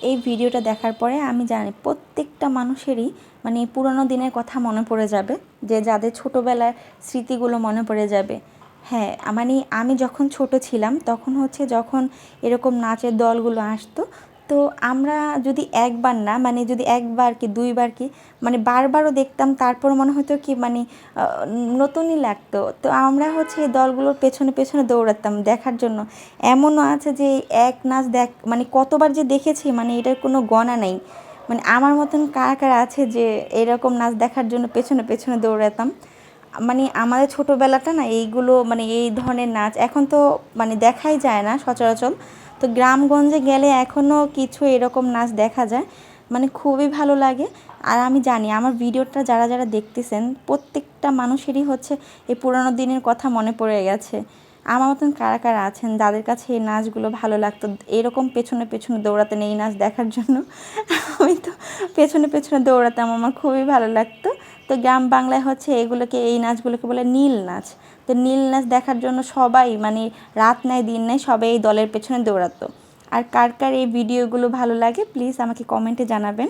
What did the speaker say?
এই ভিডিওটা দেখার পরে আমি জানি প্রত্যেকটা মানুষেরই মানে পুরনো দিনের কথা মনে পড়ে যাবে, যে যাদের ছোটোবেলার স্মৃতিগুলো মনে পড়ে যাবে। হ্যাঁ, মানে আমি যখন ছোট ছিলাম তখন হচ্ছে যখন এরকম নাচের দলগুলো আসতো, তো আমরা যদি একবার না মানে যদি একবার কি দুইবার কি মানে বারবারও দেখতাম, তারপর মনে হতো কি মানে নতুনই লাগতো। তো আমরা হচ্ছে এই দলগুলোর পেছনে পেছনে দৌড়াতাম দেখার জন্য। এমনও আছে যে এক নাচ দেখ মানে কতবার যে দেখেছি মানে এটার কোনো গণনা নেই। মানে আমার মতন কারা কারা আছে যে এরকম নাচ দেখার জন্য পেছনে পেছনে দৌড়াতাম। মানে আমাদের ছোটোবেলাটা না এইগুলো মানে এই ধরনের নাচ এখন তো মানে দেখাই যায় না সচরাচর। তো গ্রামগঞ্জে গেলে এখনও কিছু এরকম নাচ দেখা যায়, মানে খুবই ভালো লাগে। আর আমি জানি আমার ভিডিওটা যারা যারা দেখতেছেন প্রত্যেকটা মানুষেরই হচ্ছে এই পুরোনো দিনের কথা মনে পড়ে গেছে। আমার মতন কারা কারা আছেন যাদের কাছে এই নাচগুলো ভালো লাগতো, এরকম পেছনে পেছনে দৌড়াতেন এই নাচ দেখার জন্য? আমি তো পেছনে পেছনে দৌড়াতাম, আমার খুবই ভালো লাগতো। তো গ্রাম বাংলায় হচ্ছে এগুলোকে এই নাচগুলোকে বলে নীল নাচ। তো নীল নাচ দেখার জন্য সবাই মানে রাত নাই দিন নাই সবাই এই দলের পেছনে দৌড়াতো। আর কার কার এই ভিডিওগুলো ভালো লাগে প্লিজ আমাকে কমেন্টে জানাবেন।